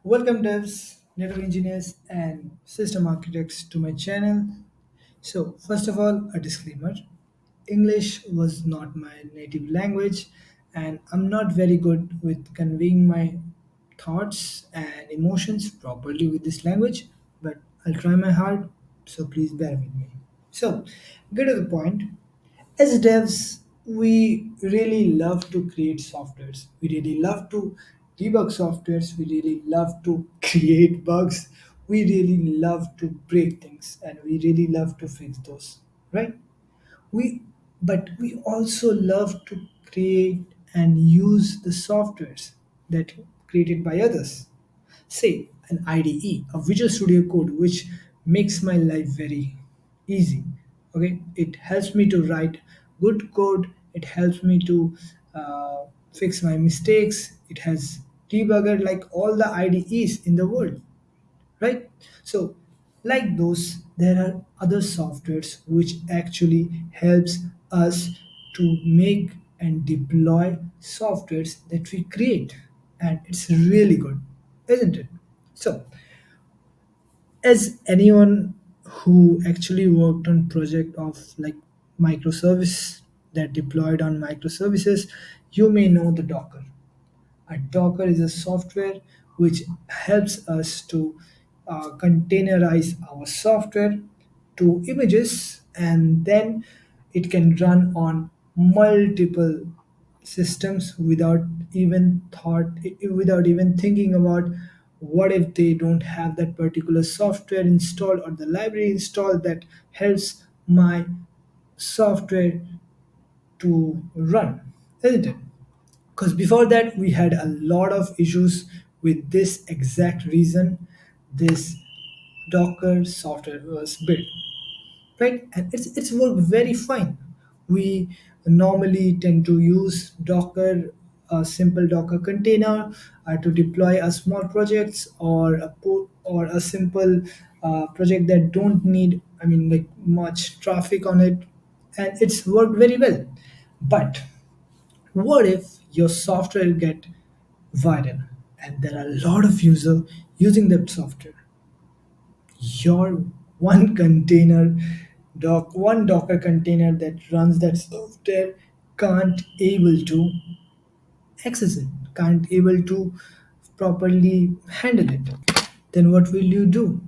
Welcome devs, network engineers, and system architects to my channel. So, first of all, a disclaimer. English was not my native language, and I'm not very good with conveying my thoughts and emotions properly with this language, but I'll try my hard, so please bear with me. So, get to the point. As devs, we really love to create softwares. We really love to debug softwares. We really love to create bugs. We really love to break things and we really love to fix those, right? We but we also love to create and use the softwares that created by others. Say an IDE, a Visual Studio Code, which makes my life very easy. Okay, it helps me to write good code. It helps me to fix my mistakes. It has debugger like all the IDEs in the world, right? So, like those, there are other softwares which actually helps us to make and deploy softwares that we create, and it's really good, isn't it? So, as anyone who actually worked on project of like microservice that deployed on microservices, you may know the Docker. A Docker is a software which helps us to containerize our software to images, and then it can run on multiple systems without even thinking about what if they don't have that particular software installed or the library installed that helps my software to run, isn't it? Because before that we had a lot of issues with this exact reason this Docker software was built, right? And it's worked very fine. We normally tend to use Docker, a simple Docker container, to deploy a small projects or or a simple project that don't need, I mean, like much traffic on it, and it's worked very well. But what if your software get viral and there are a lot of users using that software? Your one container one Docker container that runs that software can't able to access it, can't able to properly handle it. Then what will you do?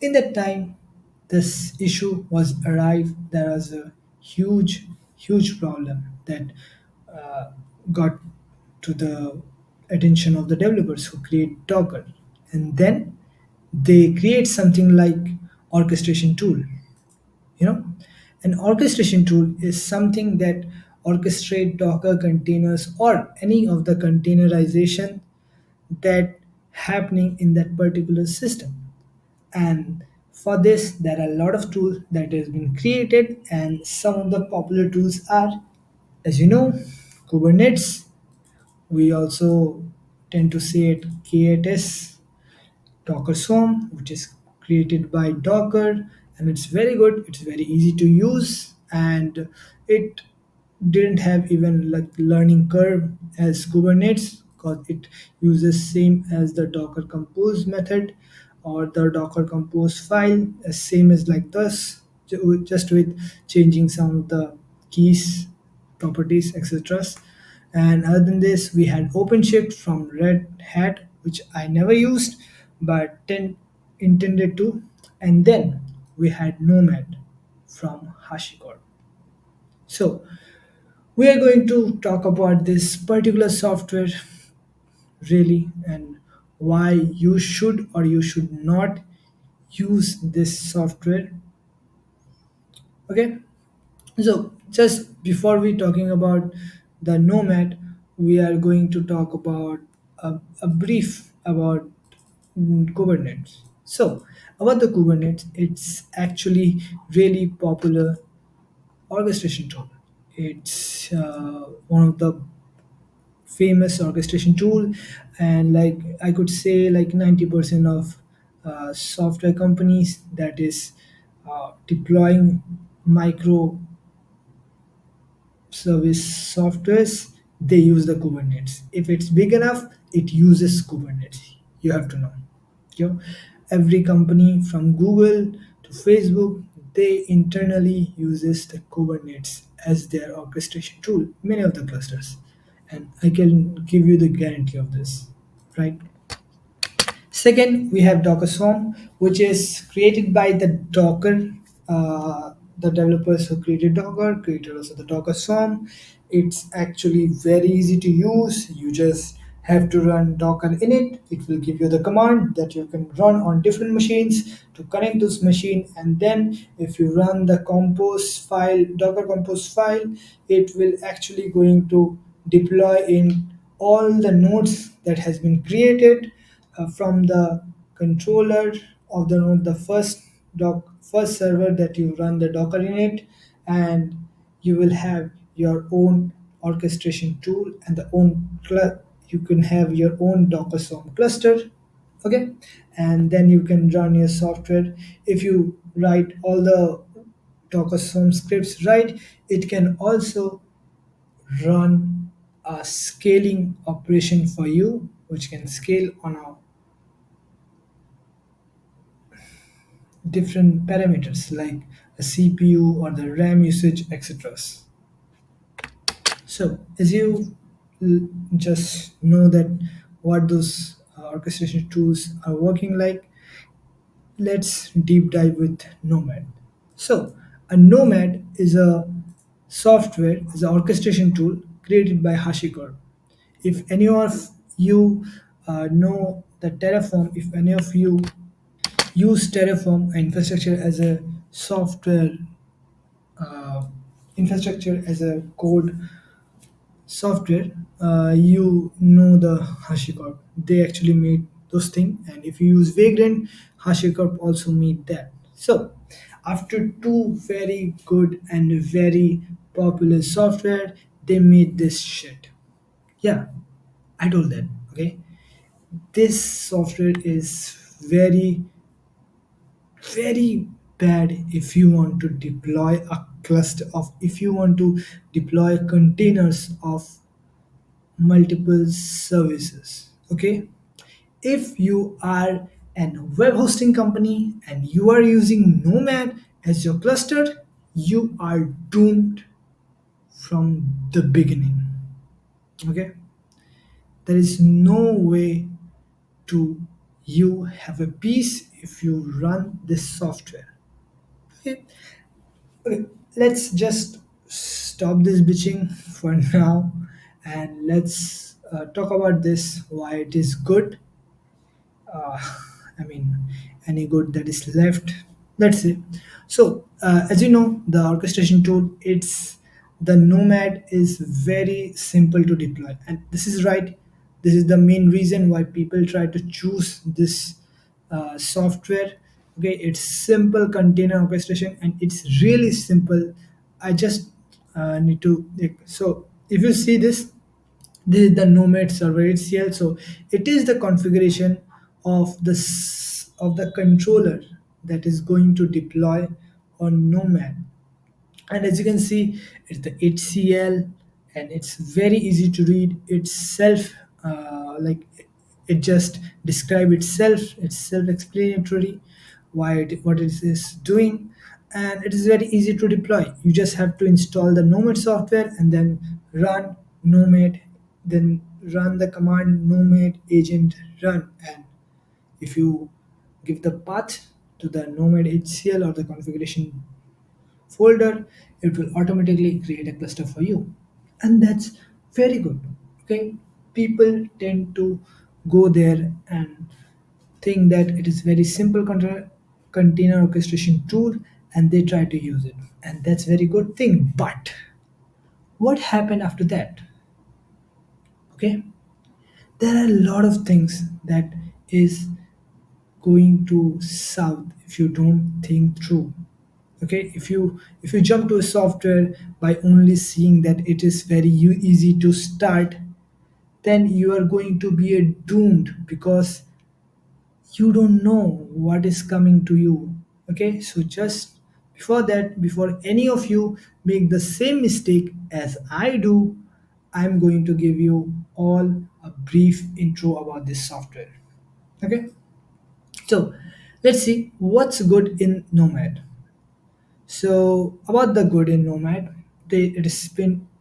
In that time, this issue was arrived. There was a huge problem that uh, got to the attention of the developers who create Docker, and then they create something like orchestration tool. You know, an orchestration tool is something that orchestrate Docker containers or any of the containerization that happening in that particular system. And for this there are a lot of tools that has been created, and some of the popular tools are, as you know, Kubernetes. We also tend to say it KATS, Docker Swarm, which is created by Docker, and it's very good. It's very easy to use, and it didn't have even like learning curve as Kubernetes because it uses same as the Docker Compose method or the Docker Compose file, as same as like this, just with changing some of the keys, properties, etc. And other than this, we had OpenShift from Red Hat, which I never used but intended to. And then we had Nomad from HashiCorp. So we are going to talk about this particular software really, and why you should or you should not use this software. Okay, so just before we talking about the Nomad, we are going to talk about a brief about Kubernetes. So about the Kubernetes, it's actually really popular orchestration tool. It's one of the famous orchestration tool, and like I could say like 90% of software companies that is deploying micro service softwares, they use the Kubernetes. If it's big enough, it uses Kubernetes. You have to know. You know, every company from Google to Facebook, they internally uses the Kubernetes as their orchestration tool. Many of the clusters, and I can give you the guarantee of this, right? Second, we have Docker Swarm, which is created by the Docker, the developers who created Docker, created also the Docker Swarm. It's actually very easy to use. You just have to run Docker init. It will give you the command that you can run on different machines to connect those machine. And then if you run the compose file, Docker compose file, it will actually going to deploy in all the nodes that has been created from the controller of the node, the first server that you run the Docker init, and you will have your own orchestration tool and you can have your own Docker Swarm cluster. Okay, and then you can run your software. If you write all the Docker Swarm scripts right, it can also run a scaling operation for you, which can scale on a different parameters like a CPU or the RAM usage, etc. So, as you just know that what those orchestration tools are working like, let's deep dive with Nomad. So, a Nomad is a software, is an orchestration tool created by HashiCorp. If any of you know the Terraform, if any of you use Terraform infrastructure as a software uh, infrastructure as a code software, you know the HashiCorp. They actually made those things, and if you use Vagrant, HashiCorp also made that. So, after two very good and very popular software, they made this shit. Yeah, I told that. Okay, this software is very bad if you want to deploy a cluster of if you want to deploy containers of multiple services. Okay, if you are an web hosting company and you are using Nomad as your cluster, you are doomed from the beginning. Okay, there is no way to you have a peace if you run this software. Okay, okay, let's just stop this bitching for now, and let's talk about this why it is good. uh, I mean, any good that is left. Let's say. So, as you know, the orchestration tool, it's the Nomad is very simple to deploy, and this is right. This is the main reason why people try to choose this software. Okay, it's simple container orchestration, and it's really simple. I just need to so if you see this is the Nomad server HCL. So it is the configuration of of the controller that is going to deploy on Nomad. And as you can see, it's the HCL, and it's very easy to read. It's self like it just describe itself. It's self-explanatory what it is doing, and it is very easy to deploy. You just have to install the Nomad software and then run Nomad, then run the command Nomad agent run, and if you give the path to the Nomad HCL or the configuration folder, it will automatically create a cluster for you. And that's very good. Okay, people tend to go there and think that it is very simple container orchestration tool, and they try to use it, and that's very good thing. But what happened after that? Okay, there are a lot of things that is going to south if you don't think through. Okay, if you jump to a software by only seeing that it is very easy to start, then you are going to be a doomed, because you don't know what is coming to you. Okay, so just before that, before any of you make the same mistake as I do, I'm going to give you all a brief intro about this software. Okay, so let's see what's good in Nomad. So about the good in Nomad, it is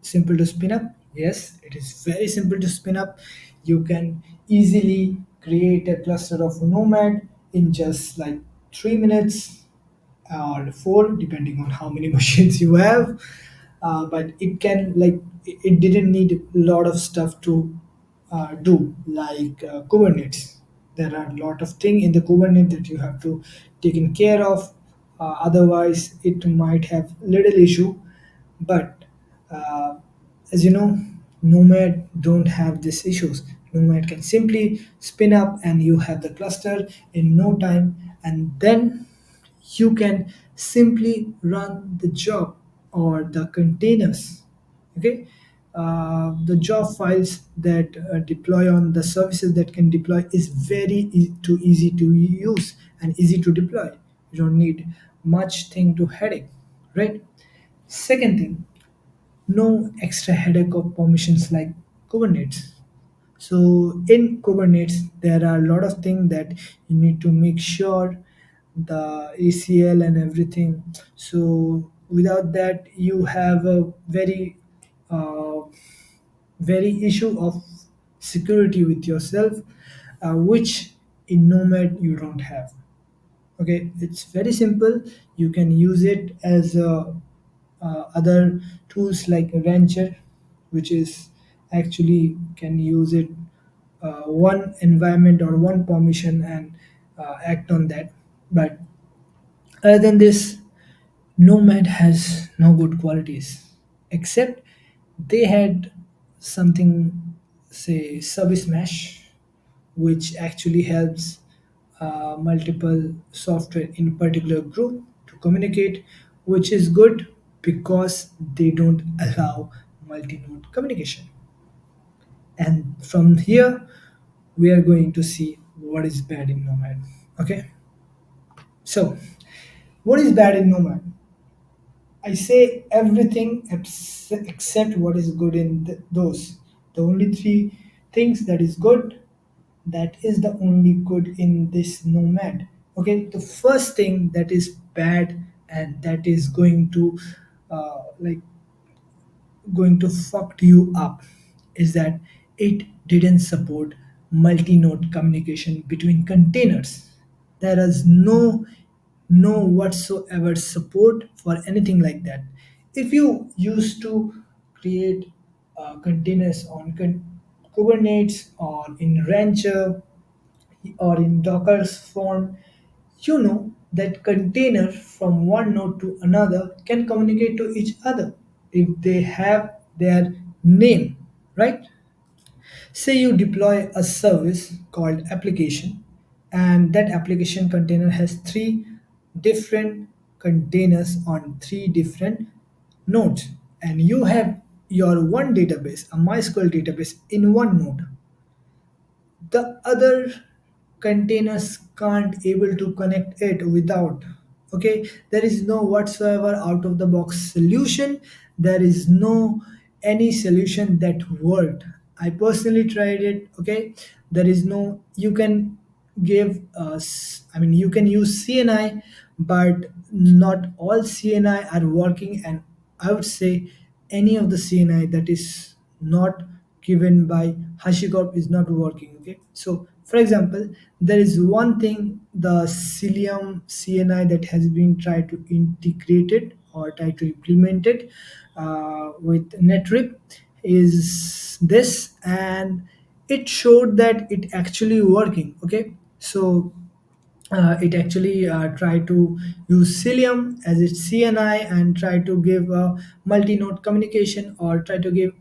simple to spin up. Yes, it is very simple to spin up. You can easily create a cluster of Nomad in just like 3 minutes or four, depending on how many machines you have. But it can like it didn't need a lot of stuff to do like Kubernetes. There are a lot of things in the Kubernetes that you have to taken care of. Otherwise, it might have little issue. But uh, as you know, Nomad don't have these issues. Nomad can simply spin up and you have the cluster in no time, and then you can simply run the job or the containers. Okay, the job files that deploy on the services that can deploy is very too easy to use and easy to deploy. You don't need much thing to headache, right? Second thing, no extra headache of permissions like Kubernetes. So in Kubernetes, there are a lot of things that you need to make sure the ACL and everything. So without that, you have a uh, very issue of security with yourself, which in Nomad you don't have. Okay, it's very simple. You can use it as other tools like Rancher, which is actually can use it one environment or one permission and act on that. But other than this, Nomad has no good qualities, except they had something, say, service mesh, which actually helps multiple software in particular group to communicate, which is good because they don't allow multi-node communication. And from here, we are going to see what is bad in Nomad. Okay, so what is bad in Nomad? I say everything except what is good in those. The only three things that is good, that is the only good in this Nomad. Okay, the first thing that is bad and that is going to like going to fuck you up is that it didn't support multi-node communication between containers. There is no whatsoever support for anything like that. If you used to create containers on Kubernetes or in Rancher or in Docker's form, you know that container from one node to another can communicate to each other if they have their name, right? Say you deploy a service called application, and that application container has three different containers on three different nodes, and you have your one database, a MySQL database, in one node. The other containers can't able to connect it without. Okay, there is no whatsoever out of the box solution. There is no any solution that worked. I personally tried it. Okay, there is no, you can give I mean you can use CNI, but not all CNI are working, and I would say any of the CNI that is not given by HashiCorp is not working. Okay, so for example, there is one thing, the Cilium CNI that has been tried to integrate it or try to implement it with Netrip is this, and it showed that it actually working. Okay, so it actually try to use Cilium as its CNI and try to give a multi-node communication or try to give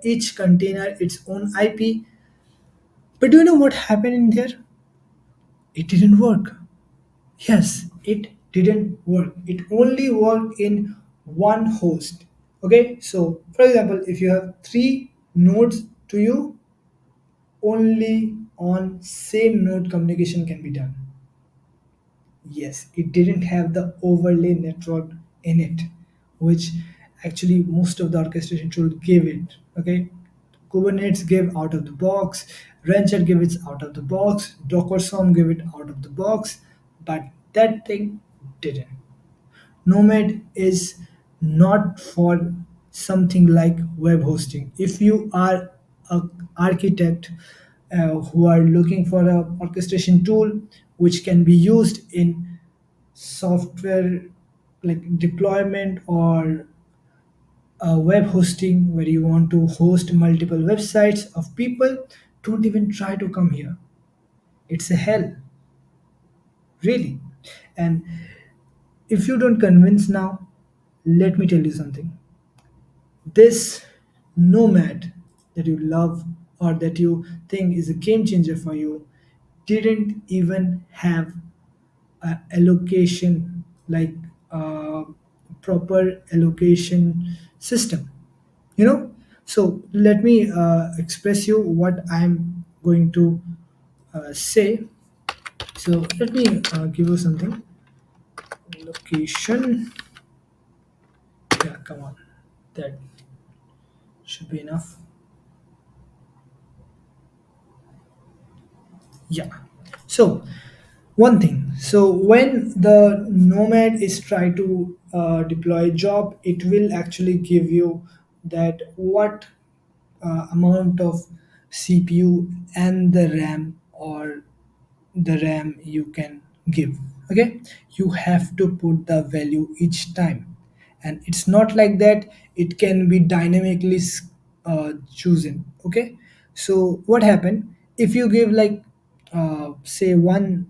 each container its own IP. But do you know what happened in there? It didn't work. Yes, it didn't work. It only worked in one host. Okay, so for example, if you have three nodes to you, only on same node communication can be done. Yes, it didn't have the overlay network in it, which actually most of the orchestration tool gave it. Okay, Kubernetes gave out of the box, Rancher gave it out of the box, Docker Swarm gave it out of the box, but that thing didn't. Nomad is not for something like web hosting. If you are an architect who are looking for a orchestration tool which can be used in software like deployment or web hosting where you want to host multiple websites of people, don't even try to come here. It's a hell, really. And if you don't convince now, let me tell you something. This nomad that you love or that you think is a game changer for you didn't even have a allocation like a proper allocation system, you know. So let me express you what I'm going to say. So let me give you something. Location, yeah, come on, that should be enough. Yeah. So one thing. So when the Nomad is try to deploy a job, it will actually give you that what amount of CPU and the RAM or the RAM you can give. Okay, you have to put the value each time, and it's not like that. It can be dynamically chosen. Okay, so what happened if you give like say 1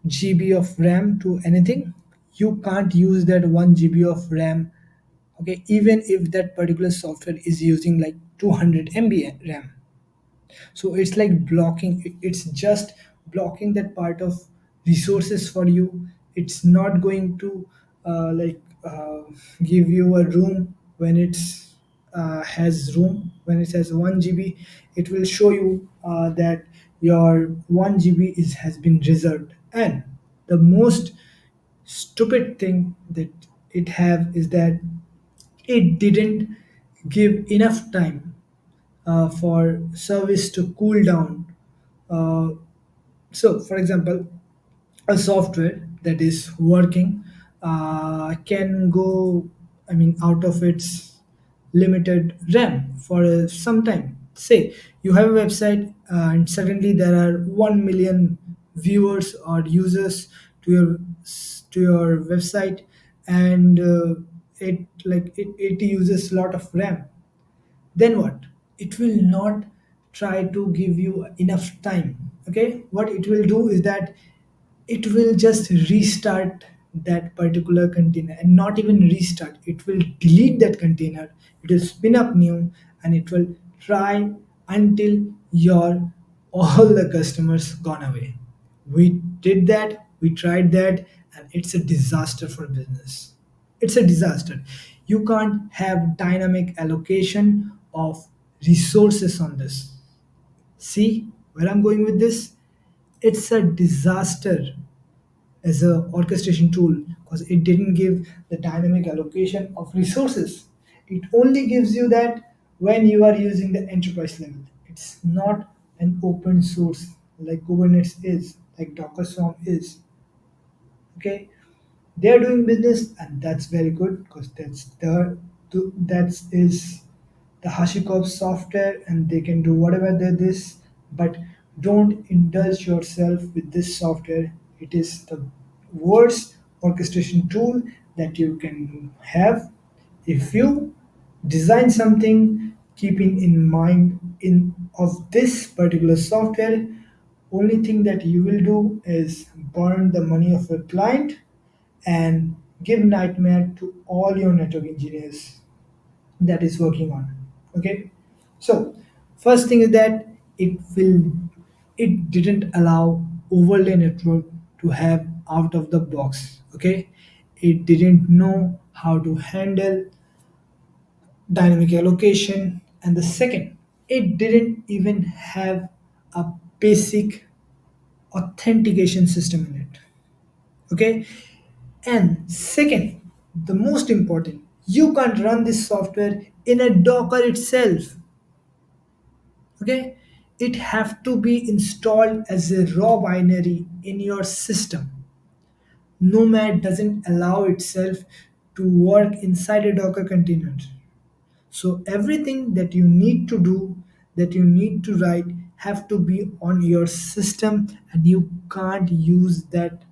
GB of RAM to anything? You can't use that 1 GB of RAM. Okay, even if that particular software is using like 200 MB RAM, so it's like blocking it's just blocking that part of resources for you. It's not going to give you a room when it's has room. When it has 1 GB, it will show you that your 1 GB is has been reserved. And the most stupid thing that it have is that it didn't give enough time for service to cool down. Uh, so, for example, a software that is working can go, I mean, out of its limited RAM for some time. Say you have a website and suddenly there are 1 million viewers or users to your website, and it uses a lot of RAM. Then what? It will not try to give you enough time. Okay, what it will do is that it will just restart that particular container, and not even restart, it will delete that container, it will spin up new, and it will try until your all the customers gone away. We did that, we tried that, and it's a disaster for business. It's a disaster. You can't have dynamic allocation of resources on this. See where I'm going with this? It's a disaster as a orchestration tool because it didn't give the dynamic allocation of resources. It only gives you that when you are using the enterprise level. It's not an open source like Kubernetes is, like Docker Swarm is. Okay, they are doing business, and that's very good because that is the HashiCorp software, and they can do whatever they this. But don't indulge yourself with this software. It is the worst orchestration tool that you can have. If you design something keeping in mind in of this particular software, only thing that you will do is burn the money of your client and give nightmare to all your network engineers that is working on. Okay, so first thing is that it didn't allow overlay network to have out of the box. Okay, it didn't know how to handle dynamic allocation, and the second, it didn't even have a basic authentication system in it. Okay, and second, the most important, you can't run this software in a Docker itself. Okay, it have to be installed as a raw binary in your system. Nomad doesn't allow itself to work inside a Docker container. So everything that you need to do, that you need to write, have to be on your system, and you can't use that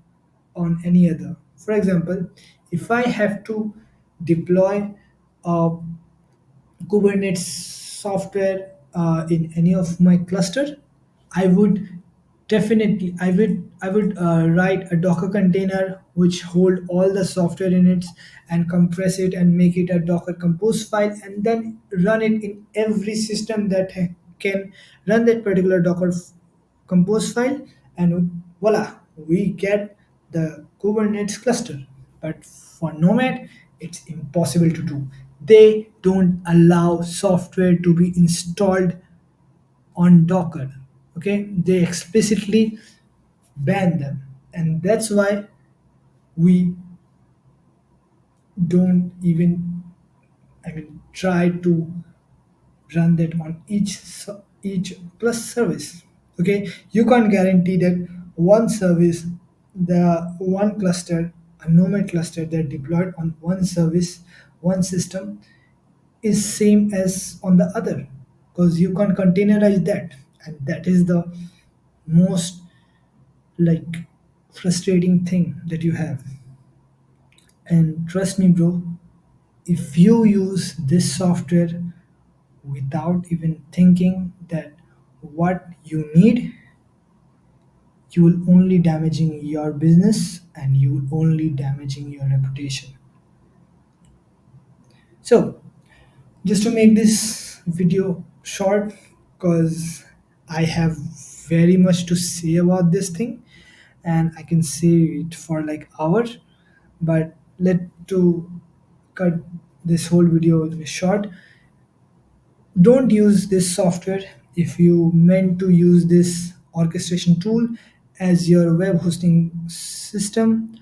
on any other. For example, if I have to deploy a Kubernetes software in any of my cluster, I would I would write a Docker container which hold all the software in it and compress it and make it a Docker Compose file and then run it in every system that can run that particular Compose file, and voila, we get the Kubernetes cluster. But for Nomad, it's impossible to do. They don't allow software to be installed on Docker. Okay, they explicitly ban them, and that's why we don't even, I mean, try to run that on each plus service. Okay, you can't guarantee that one service, the one cluster, a nomad cluster that deployed on one service, one system, is same as on the other, because you can't containerize that, and that is the most like frustrating thing that you have. And trust me, bro, if you use this software without even thinking that what you need, you will only damaging your business and you will only damaging your reputation. So just to make this video short, because I have very much to say about this thing and I can say it for like hours, but let to cut this whole video short. Don't use this software if you meant to use this orchestration tool as your web hosting system.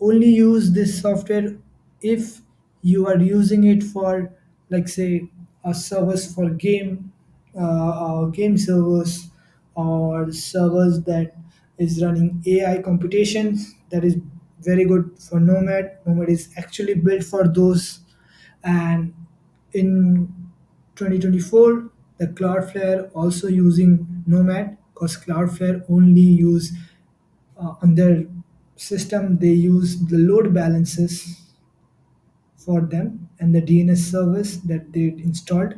Only use this software if you are using it for, like, say, a service for game servers, or servers that is running AI computations. That is very good for Nomad is actually built for those. And in 2024, the Cloudflare also using Nomad, because Cloudflare only use on their system, they use the load balances for them and the DNS service that they installed.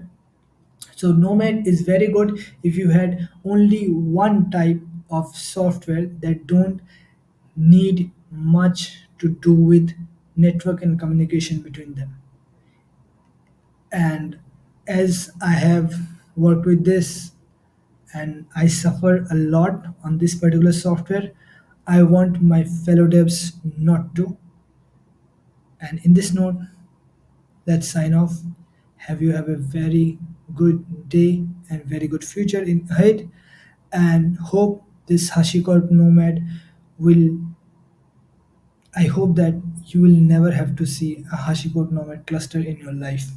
So Nomad is very good if you had only one type of software that don't need much to do with network and communication between them. And as I have worked with this and I suffer a lot on this particular software, I want my fellow devs not to. And in this note, let's sign off. Have you have a very good day and very good future in ahead, and hope this HashiCorp Nomad will. I hope that you will never have to see a HashiCorp Nomad cluster in your life.